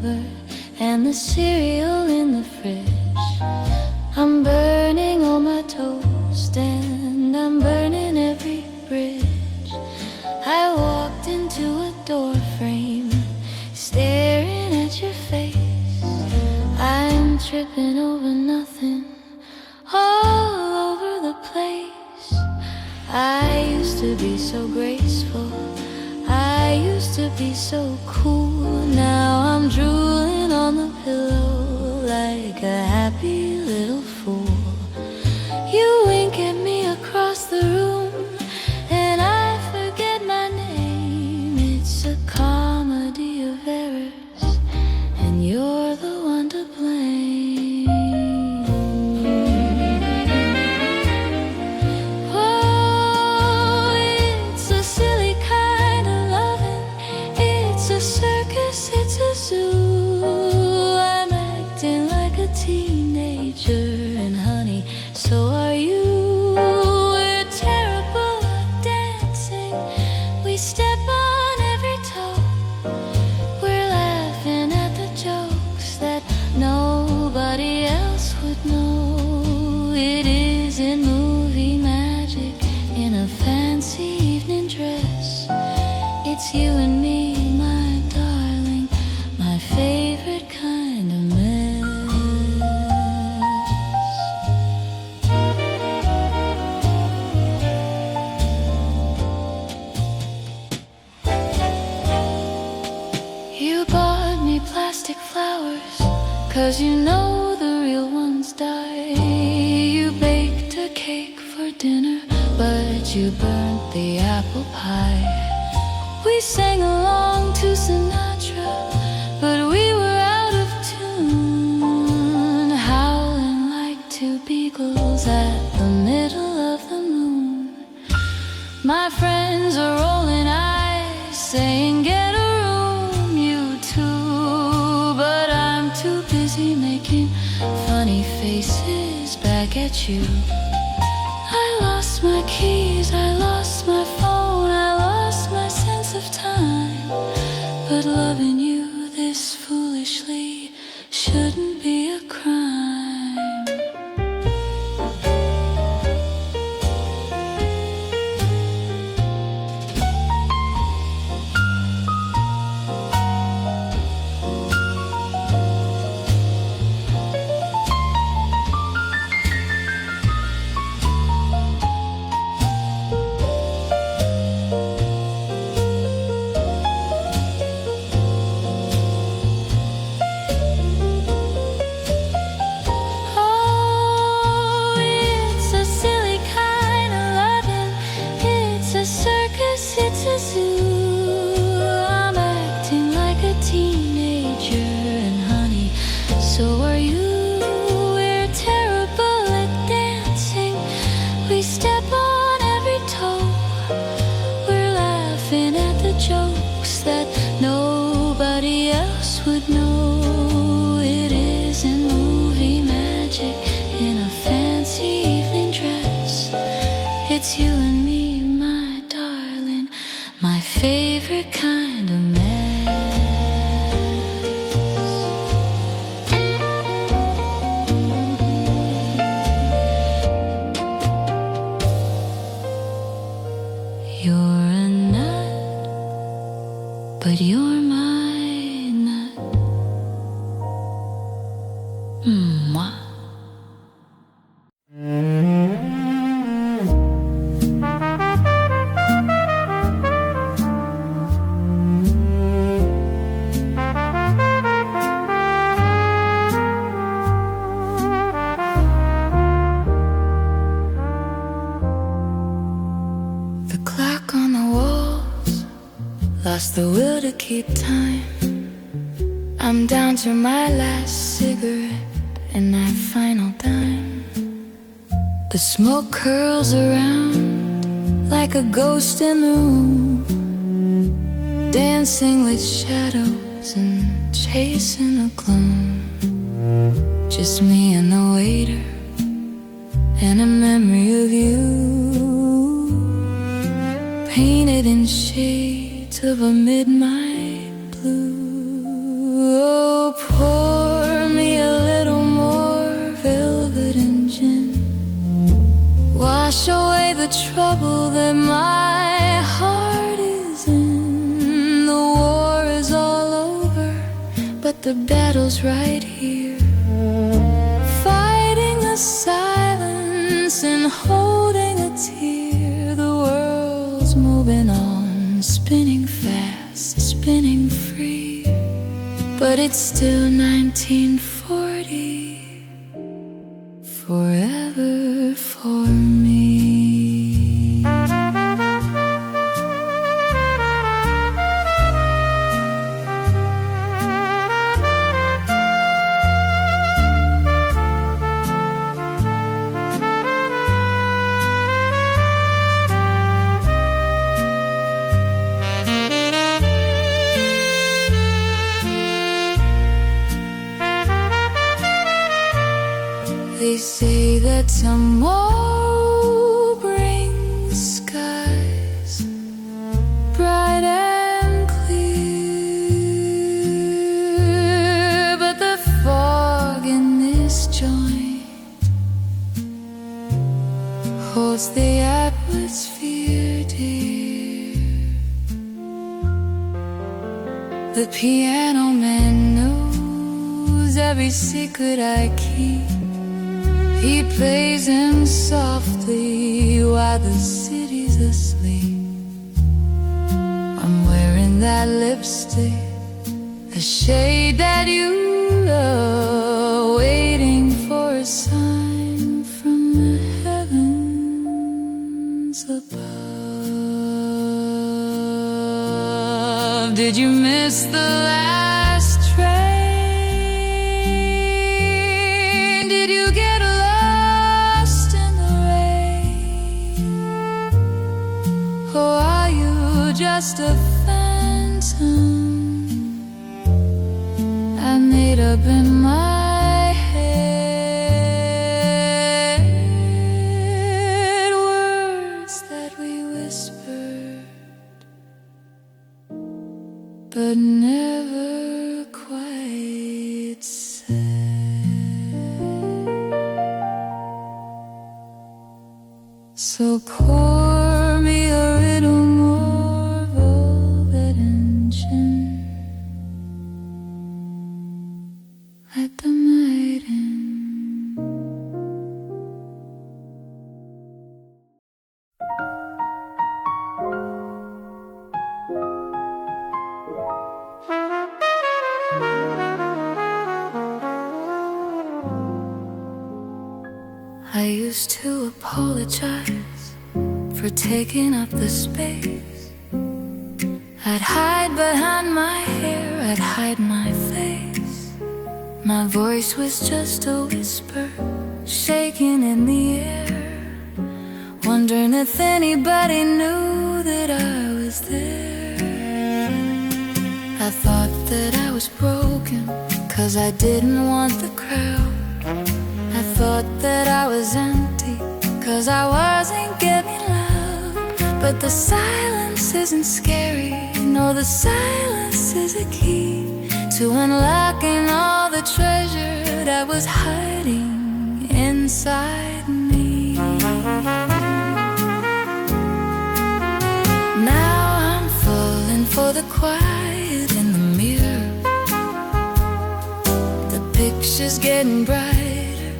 cupboard and the cereal in the fridge. I'm burning all my toast and I'm burning every bridge. I walked into a door frame, staring at your face. I'm tripping over nothing, all over the place. I used to be so graceful, I used to be so cool. Now I'm drooling on the pillow like a happy little fool. You wink at me across the room and I forget my name. It's a comedy of errors and you're the one to blame. Oh, it's a silly kind of loving. It's a circus, it's a zoo. I'm acting like a teenager, and honey, so are you. We're terrible at dancing, we step on every toe. We're laughing at the jokes that nobody else would know. It isn't movie magic in a fancy evening dress. It's you and me, my darling, my favorite kind of mess. You bought me plastic flowers, 'cause you know the real ones die. You baked a cake for dinner, but you burnt the apple pie. We sang along to Sinatra, but we were out of tune, howling like two beagles at the middle of the moon. My friends are rolling eyes, saying get a room, you too. But I'm too busy making funny faces back at you. I lost my keys, I lost my phone, I lost my sense of time. But loving you this foolishly shouldn't be a crime. It's a zoo. I'm acting like a teenager, and honey, so are you. We're terrible at dancing, we step on every toe. We're laughing at the jokes that nobody else would know. It isn't movie magic in a fancy evening dress. It's you and me, my darling, my favorite kind of mess. You're a nut, but you're my nut. Mwah. Lost the will to keep time. I'm down to my last cigarette and that final dime. The smoke curls around like a ghost in the room, dancing with shadows and chasing the gloom. Just me and the waiter and a memory of you, painted in shades of a midnight blue. Oh, trouble that my heart is in. The war is all over, but the battle's right here. Fighting the silence and holding a tear. The world's moving on, spinning fast, spinning free. But it's still 1940, forever for me. They say that tomorrow brings skies bright and clear, but the fog in this joint holds the atmosphere dear. The piano man knows every secret I keep. He plays them softly while the city's asleep. I'm wearing that lipstick, the shade that you love, waiting for a sign from the heavens above. Did you miss the last train? Did you get just a phantom I made up in my head? Words that we whispered but never quite said. So pour me a riddle more velvet and gin. Let the night in. I used to apologize for taking up the space. I'd hide behind my hair, I'd hide my face. My voice was just a whisper, shaking in the air, wondering if anybody knew that I was there. I thought that I was broken, 'cause I didn't want the crowd. I thought that I was empty, 'cause I wasn't giving love. But the silence isn't scary, no, the silence is a key to unlocking all the treasure that was hiding inside me. Now I'm falling for the quiet in the mirror. The picture's getting brighter,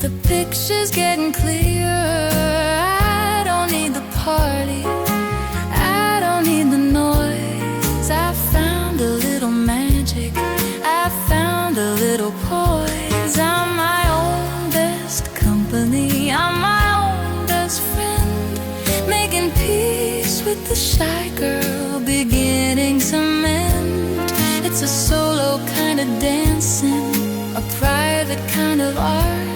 the picture's getting clearer. I don't need the party, I don't need the noise. I found a little magic, I found a little poise. I'm my own best company, I'm my own best friend, making peace with the shy girl, beginning to mend. It's a solo kind of dancing, a private kind of art,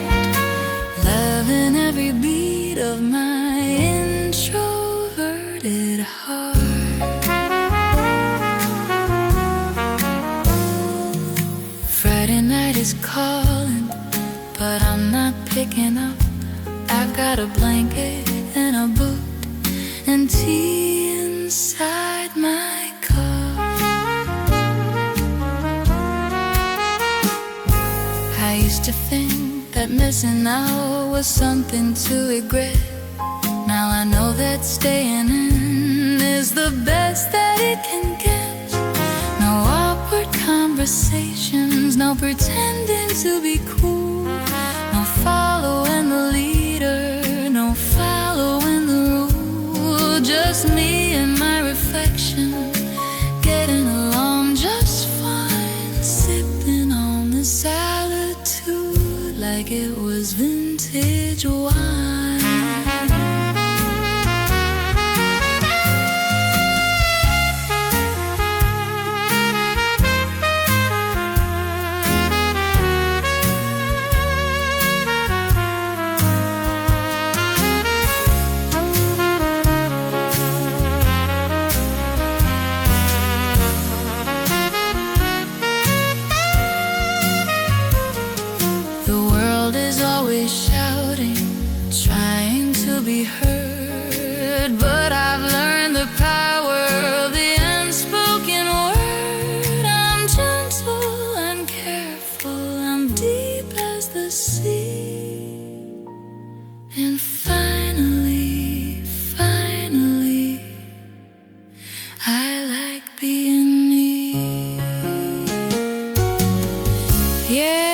loving every beat of my introverted heart. Friday night is calling, but I'm not picking up. I've got a blanket and a book and tea inside my cup. I used to think that missing out was something to regret. Now I know that staying in is the best that it can get. No awkward conversations, no pretending to be cool, no following the leader, no following the rule. Just me and my reflection, getting along just fine, sipping on the solitude like it was vintage wine. Trying to be heard, but I've learned the power of the unspoken word. I'm gentle and careful, I'm deep as the sea. And finally, I like being me. Yeah.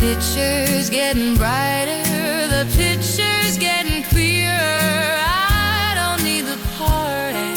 Picture's getting brighter, the picture's getting clearer. I don't need the party,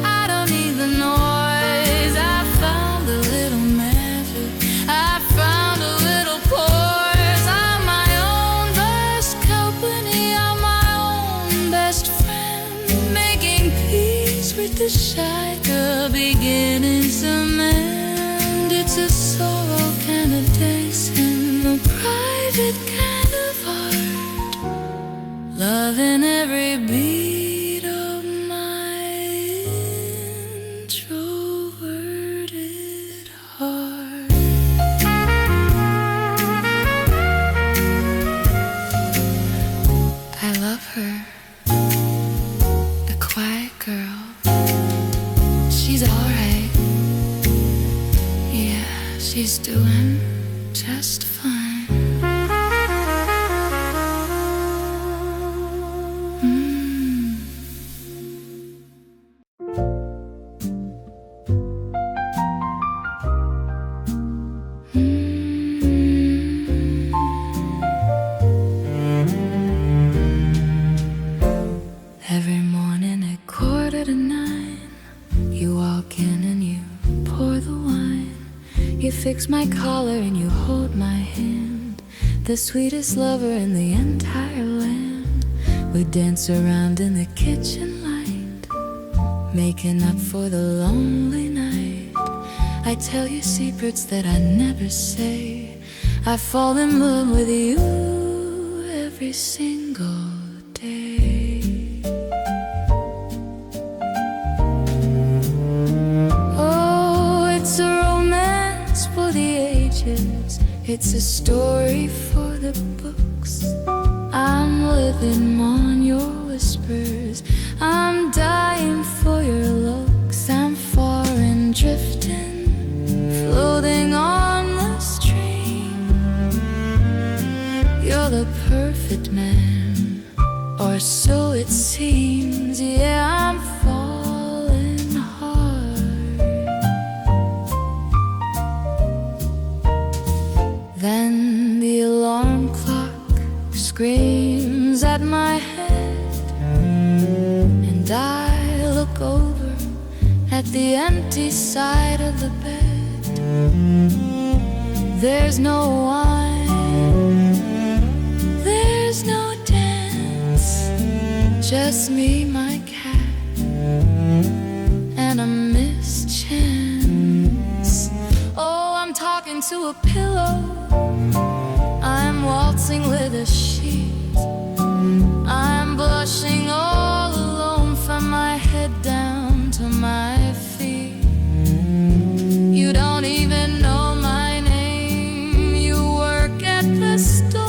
I don't need the noise. I found a little magic, I found a little poise. I'm my own best company, I'm my own best friend, making peace with the shy girl, beginning to mend. It's a sorrow kind of dancing, a private kind of art, loving every beat of my introverted heart. I love her, a quiet girl. She's alright, yeah, she's doing just fine. Every morning at 8:45, you walk in and you pour the wine. You fix my collar and you hold my hand, the sweetest lover in the entire land. We dance around in the kitchen light, making up for the lonely night. I tell you secrets that I never say. I fall in love with you every single day. Oh, it's a romance for the ages, it's a story for the books. I'm living on your whispers, I'm dying for your looks. I'm foreign drifting, floating on the stream. You're the perfect man, or so it seems. Yeah, I'm falling hard. Then the alarm clock screams at my head, and I look over at the empty side of the bed. There's no wine, there's no dance, just me, my cat, and a missed chance. Oh, I'm talking to a pillow, I'm waltzing with a sheet, I'm blushing all alone from my head down to my feet. You don't even know my name, you work at the store.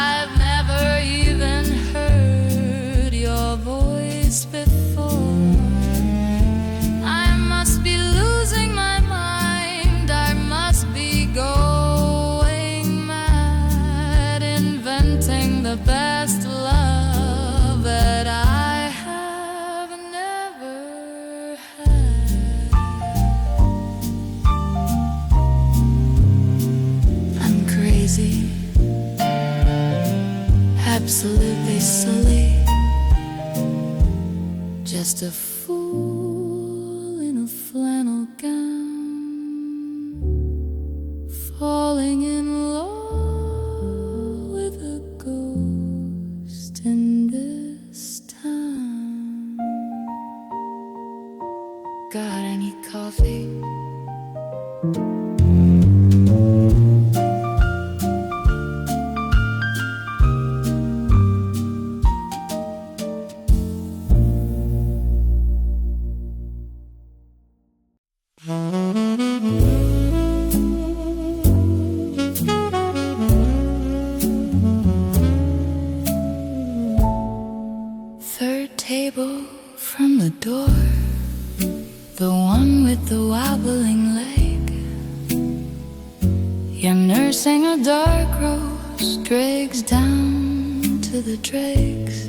I've never even heard your voice before. I must be losing my mind, I must be crazy, absolutely silly, just a fool in a flannel gown, falling in love with a ghost in this town. God, I need coffee. Third table from the door, the one with the wobbling leg. You're nursing a dark rose, dregs down to the dregs.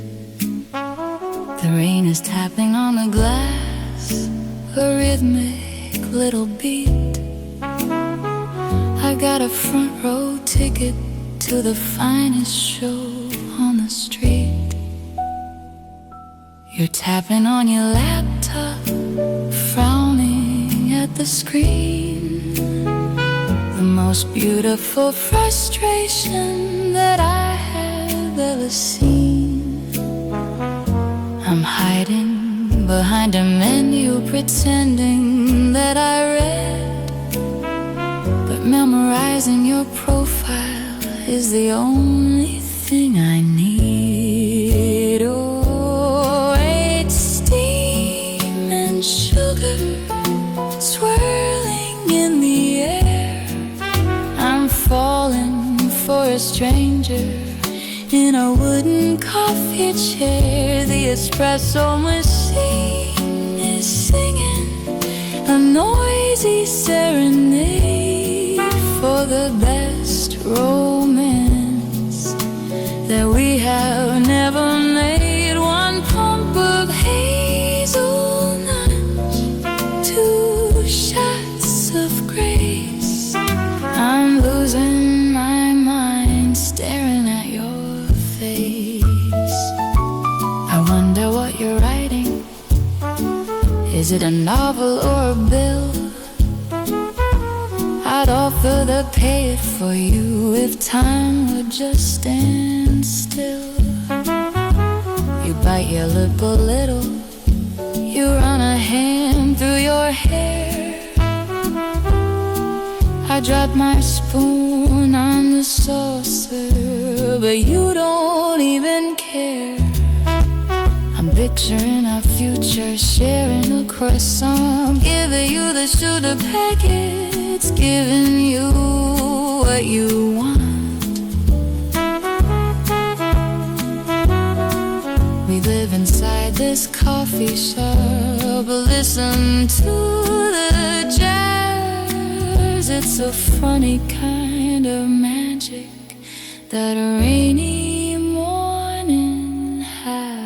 The rain is tapping on the glass, a rhythmic little beat. I got a front row ticket to the finest show on the street. You're tapping on your laptop, frowning at the screen. The most beautiful frustration that I have ever seen. I'm hiding behind a menu, pretending that I read, but memorizing your profile is the only thing I need. Oh, it's steam and sugar swirling in the air. I'm falling for a stranger in a wooden coffee chair. The espresso machine is singing a noisy serenade for the best romance that we have never made. One pump of hazelnuts, 2 shots of grace. I'm losing my mind staring at your face. I wonder what you're writing. Is it a novel or a bill? I'd offer to pay it for you if time would just stand still. You bite your lip a little, you run a hand through your hair. I drop my spoon on the saucer, but you don't even care. I'm picturing our future, sharing a croissant, giving you the sugar packets, giving you what you want. We live inside this coffee shop, listen to the jazz. It's a funny kind of magic that a rainy morning has.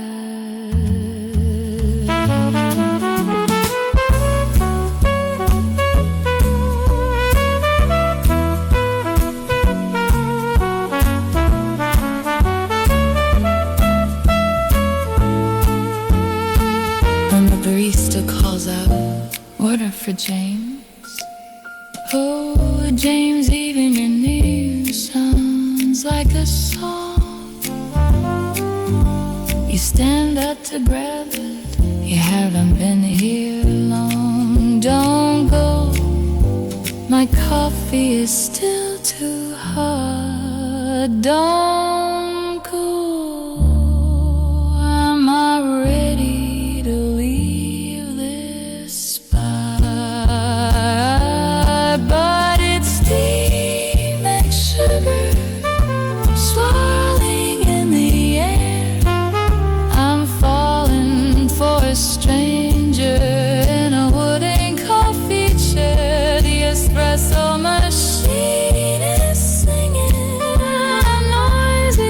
When the barista calls out, order for James. Oh, James, even your name sounds like a song. You stand up to grab it, you haven't been here long. Don't go, my coffee is still too hot. Don't go, I'm not ready to leave this spot. But it's steam and sugar swirling in the air. I'm falling for a stranger in a wooden coffee chair. The espresso machine is singing a noisy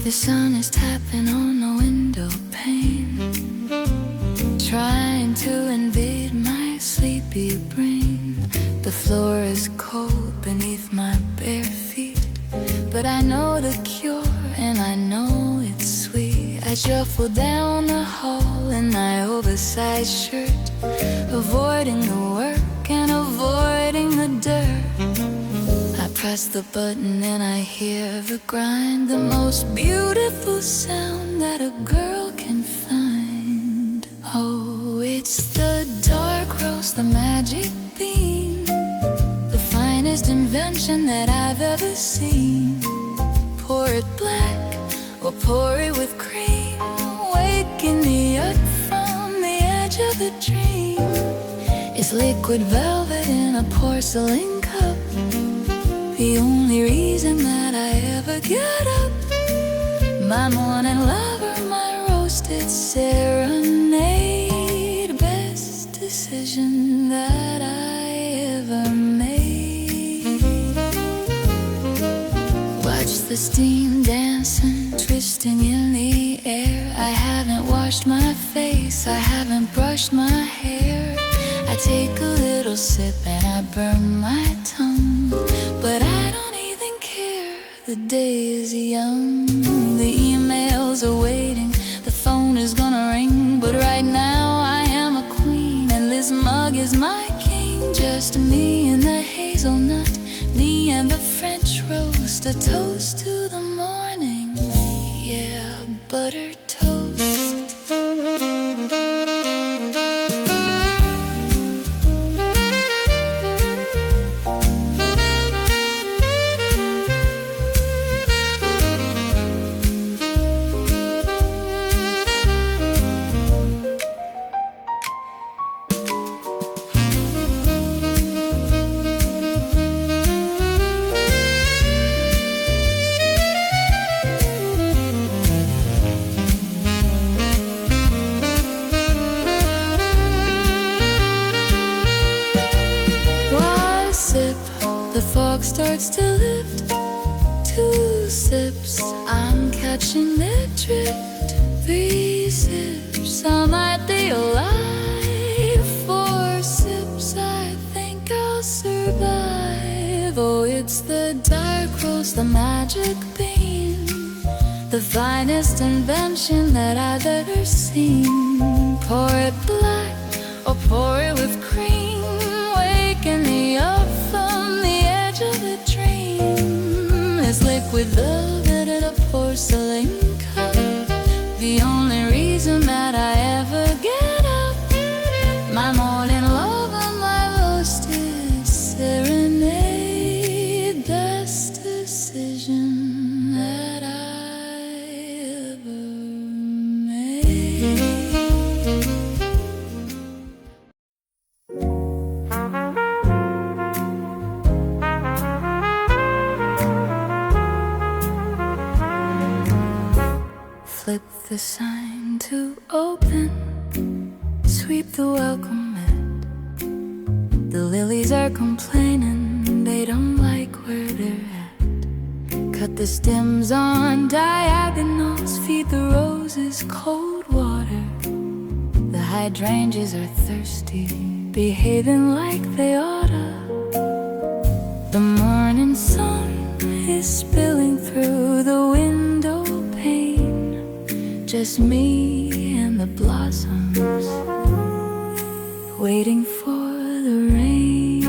The sun is tapping on the window pane, trying to invade my sleepy brain. The floor is cold beneath my bare feet, but I know the cure and I know it's sweet. I shuffle down the hall in my oversized shirt, avoiding the work and avoiding the dirt. I press the button and I hear the grind, the most beautiful sound that a girl can find. Oh, it's the dark roast, the magic bean, the finest invention that I've ever seen. Pour it black or pour it with cream, waking me up from the edge of a dream. It's liquid velvet in a porcelain cup, the only reason that I ever get up. My morning lover, my roasted serenade, best decision that I ever made. Watch the steam dancing, twisting in the air. I haven't washed my face, I haven't brushed my hair. I take a little sip and I burn my tongue, but I don't even care, the day is young. The emails are waiting, the phone is gonna ring, but right now I am a queen and this mug is my king. Just me and the hazelnut, me and the French roast, a toast to the morning, yeah, buttered toast. The fog starts to lift, 2 sips, I'm catching the drift. 3 sips, I might be alive. 4 sips, I think I'll survive. Oh, it's the dark roast, the magic bean, the finest invention that I've ever seen. Pour it black or pour it with cream, waking me up from the edge of a dream. It's liquid velvet in a porcelain cup, the only reason that I ever get up. My morning love and my roasted serenade, best decision that I ever made. Flip the sign to open, sweep the welcome mat. The lilies are complaining, they don't like where they're at. Cut the stems on diagonals, feed the roses cold water. The hydrangeas are thirsty, behaving like they oughta. The morning sun is spilling through the window pane, just me and the blossoms, waiting for the rain.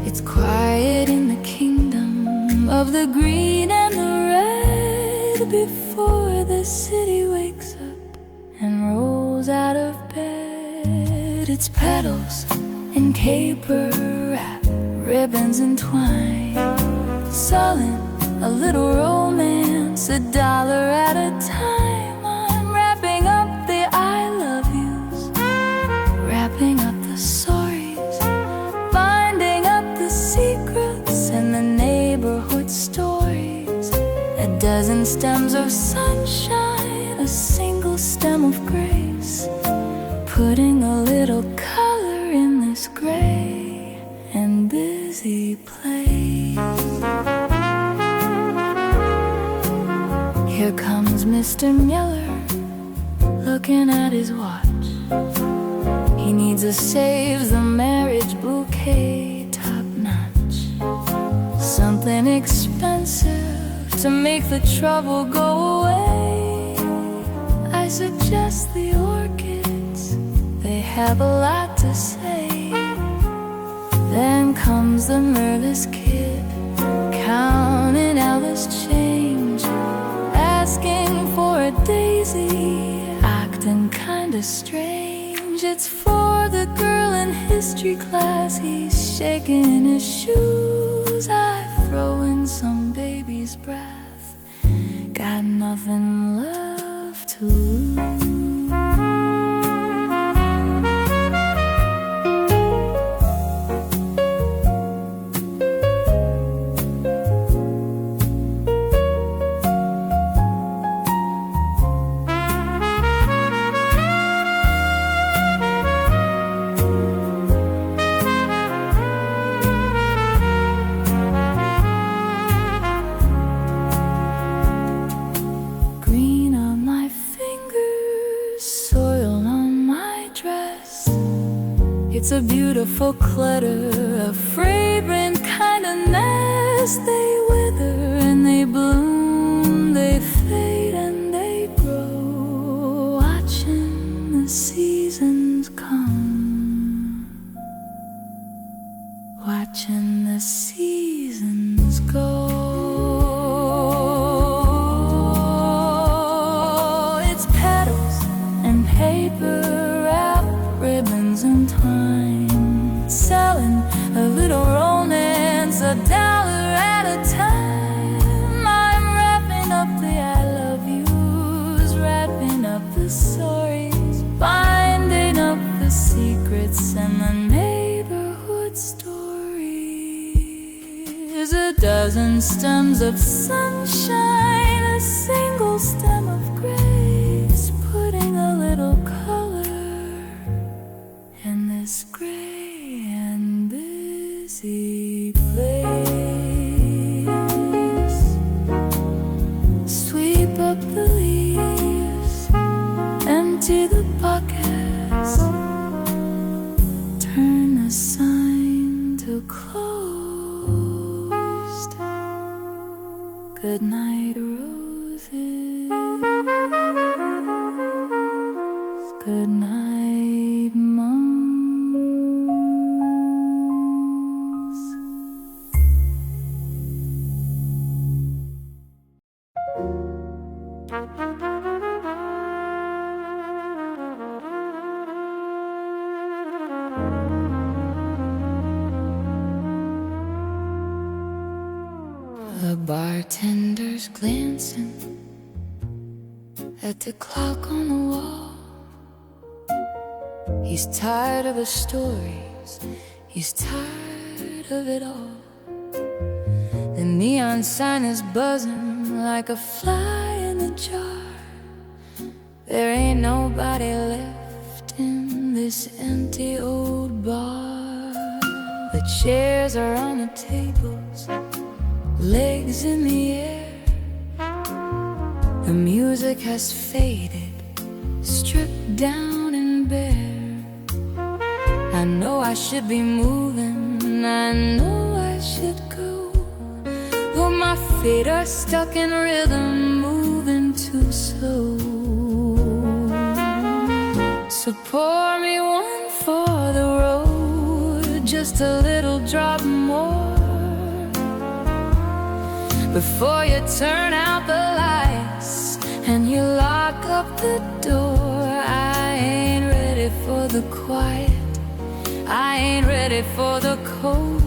It's quiet in the kingdom of the green and the red, before the city wakes up and rolls out of bed. It's petals and caper wrap, ribbons and twine, sullen, a little romance, $1 at a time. I'm wrapping up the I love yous, wrapping up the sorries, binding up the secrets and the neighborhood stories. A dozen stems of sunshine, a single stem of grace, putting a little color in this gray and busy place. Here comes Mr. Miller, looking at his watch. He needs a save the marriage bouquet, top notch. Something expensive to make the trouble go away. I suggest the orchids, they have a lot to say. Then comes the nervous kid, counting out his change, asking for a daisy, acting kinda strange. It's for the girl in history class, he's shaking his shoes. I throw in some baby's breath, got nothing left to lose. It's a beautiful clutter, a fragrant kind of nest. They wither and they bloom, they fade and they grow, watching the seasons come, watching the seasons go. It's petals and paper, wrap ribbons and twine, selling a little romance, $1 at a time. I'm wrapping up the I love yous, wrapping up the stories, binding up the secrets and the neighborhood stories. A dozen stems of sunshine, a single stem of grace, putting a little color in this gray and busy place. Sweep up the leaves, empty the buckets, turn the sign to closed. Good night, roses. Good night, moms. The bartender's glancing at the clock on the wall. He's tired of the stories, he's tired of it all. The neon sign is buzzing like a fly in a jar. There ain't nobody left in this empty old bar. The chairs are on the tables, legs in the air. The music has faded, stripped down and bare. I know I should be moving, I know I should go, but my feet are stuck in rhythm, moving too slow. So pour me one for the road, just a little drop more, before you turn out the lights and you lock up the door. I ain't ready for the quiet, I ain't ready for the cold,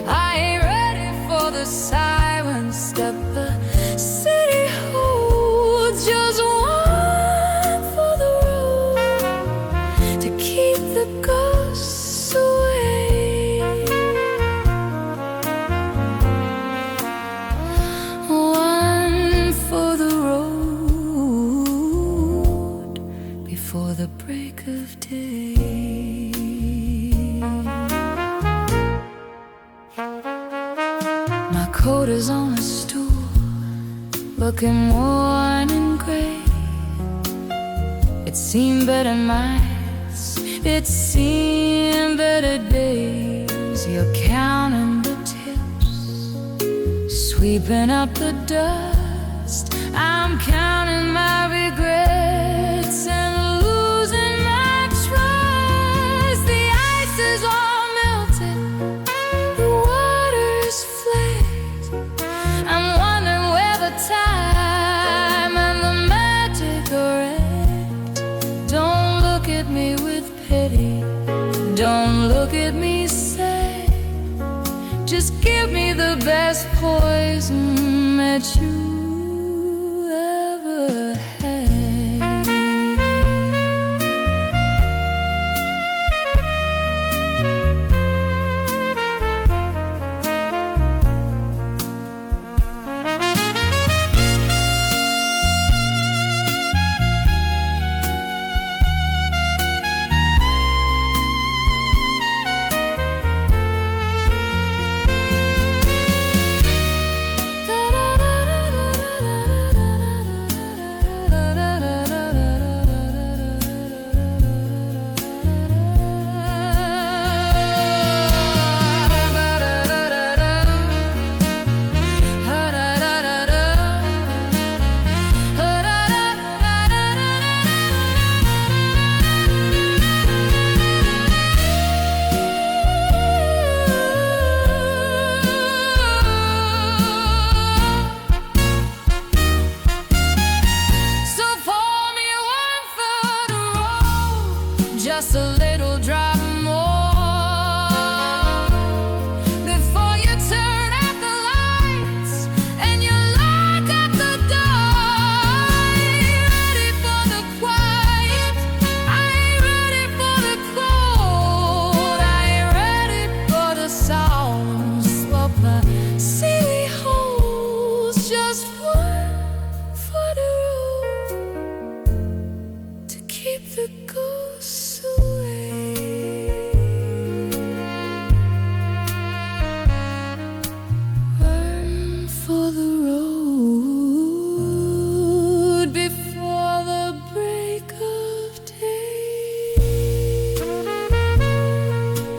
I ain't ready for the silence that the city holds. Just one for the road to keep the ghosts away. One for the road before the break of day. My coat is on a stool, looking worn and gray. It seemed better nights, it seemed better days. You're counting the tips, sweeping up the dust. I'm counting my regrets and losing my trust. The ice is all melted, the water's flat. I'm wondering where the time and the magic are at. Don't look at me with pity, don't look at me sad. Just give me the best poison that you ever had. Just a little drop more before you turn out the lights and you lock up the door. I ain't ready for the quiet, I ain't ready for the cold, I ain't ready for the songs of the silly holes. Just one for the road to keep the ghosts away. Run for the road before the break of day.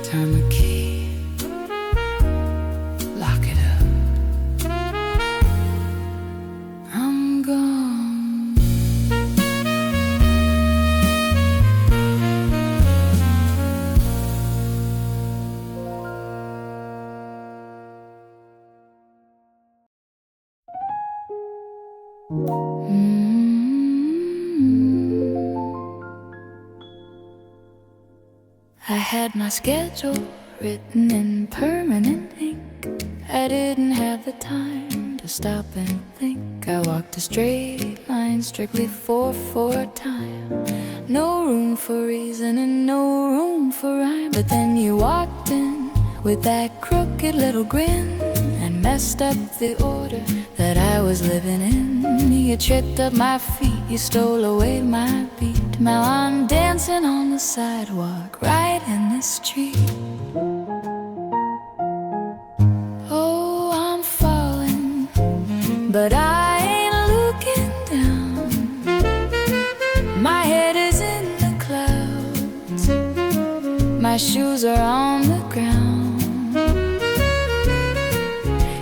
Turn the key, lock it up. I'm gone. I had my schedule written in permanent ink. I didn't have the time to stop and think. I walked a straight line strictly for time. No room for reason and no room for rhyme. But then you walked in with that crooked little grin and messed up the order that I was living in. You tripped up my feet, you stole away my beat. Now I'm dancing on the sidewalk right in the street. Oh, I'm falling, but I ain't looking down. My head is in the clouds, my shoes are on the ground.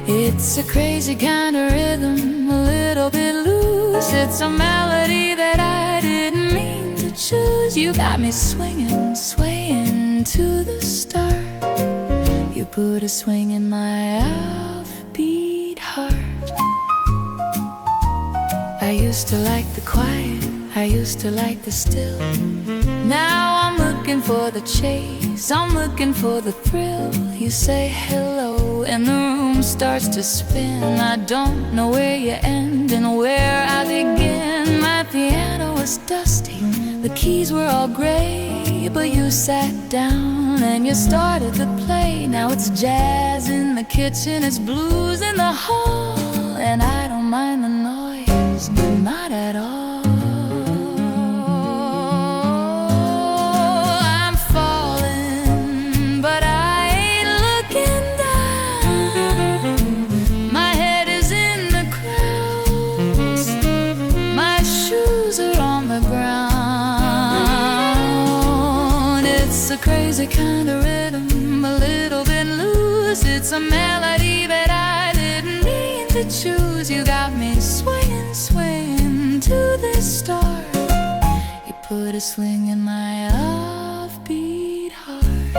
It's a crazy kind of rhythm, a little bit loose. It's a melody that I didn't mean to choose. You got me swinging, swaying to the start. You put a swing in my offbeat heart. I used to like the quiet, I used to like the still. Now I'm looking for the chase, I'm looking for the thrill. You say hello and the room starts to spin. I don't know where you end and where I begin. My piano was dusty, the keys were all gray, but you sat down and you started to play. Now it's jazz in the kitchen, it's blues in the hall, and I don't mind the noise, not at all. music kind of rhythm, a little bit loose. It's a melody that I didn't mean to choose. You got me swinging, swinging to this start. You put a sling in my offbeat heart.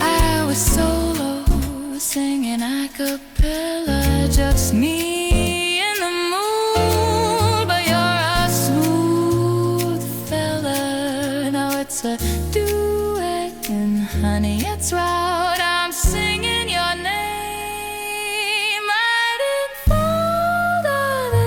I was solo, singing a cappella, just me in the mood. But you're a smooth fella. Now it's a duet, and honey, it's right. I'm singing your name. I didn't fall to the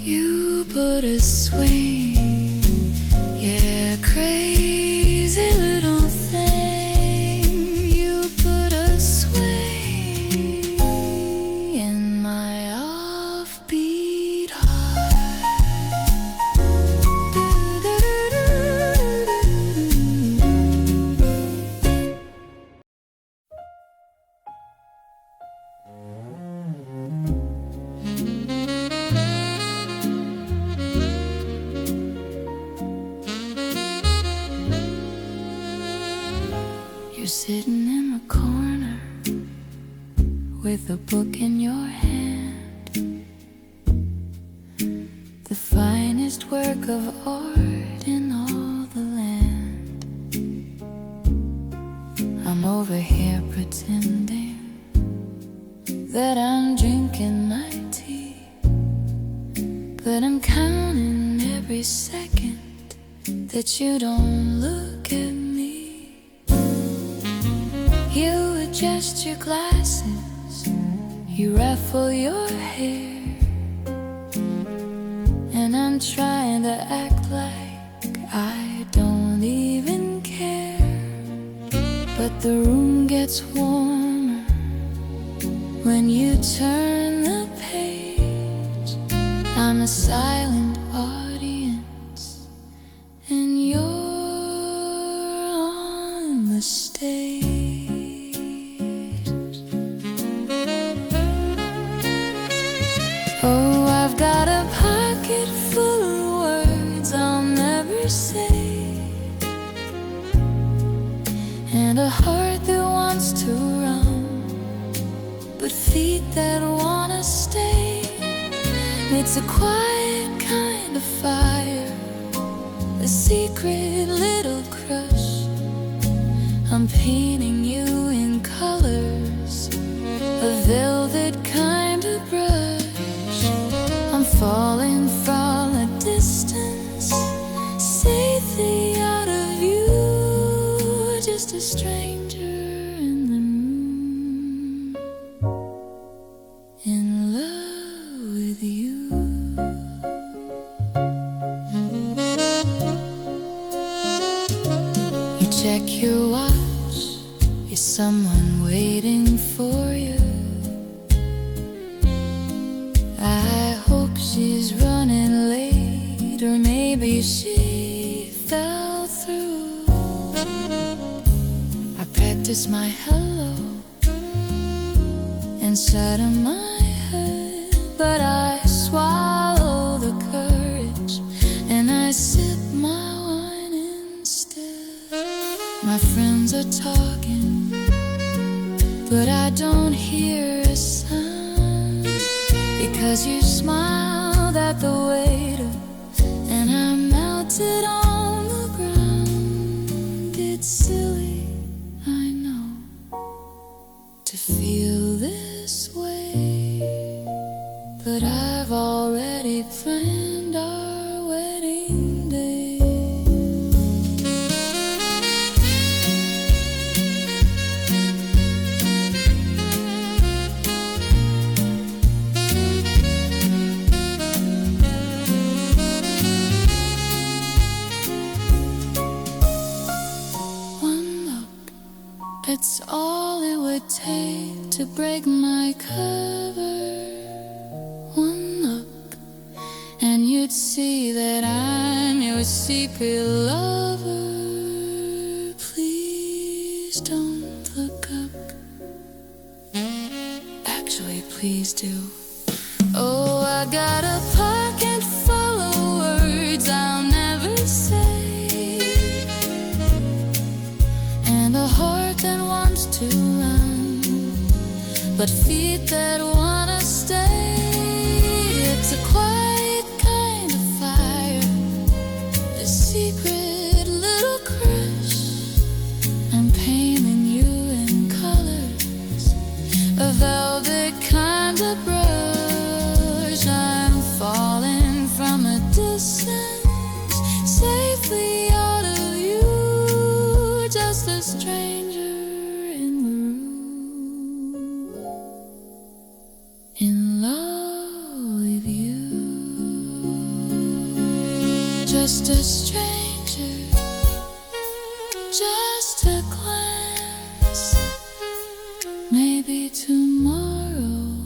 You put a swing, yeah, crazy little thing. You put a swing in my offbeat heart. You're sitting in the corner with a book in your hand, the finest work of art in all the land. I'm over here pretending that I'm drinking my tea, but I'm counting every second that you don't look at me. You adjust your glasses, you ruffle your hair, and I'm trying to act like I don't even care. But the room gets warmer when you turn the page. I'm a silent audience, and you're on the stage. Oh, I've got a pocket full of words I'll never say, and a heart that wants to run, but feet that wanna stay. It's a quiet kind of fire, a secret little crush. I'm painting you in colors, a velvet kind of brush. I'm falling from a distance, safely out of view, just a stranger in the room, in love with you. You check your watch, is someone waiting for you? I hope she's running late, or maybe she fell through. I practice my hello inside of my head, but I swallow the courage and I sip my wine instead. My friends are talking, but I don't hear a sound, because you smiled at the waiter and I melted on the ground. It's silly, I know, to feel this way, but I've already planned our wedding day. It's all it would take to break my cover. One look, and you'd see that I'm your secret lover. Please don't look up. Actually, please do. Oh, I got a pocket full of words I'll never say, and a heart that wants to run, but feet that wanna stay. It's a quiet kind of fire, a secret little crush. I'm painting you in colors, a velvet kind of brush. I'm falling from a distance, safely out of you, just a stranger in the room, in love with you. Just a stranger, just a glance. Maybe tomorrow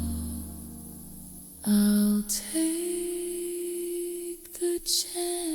I'll take the chance.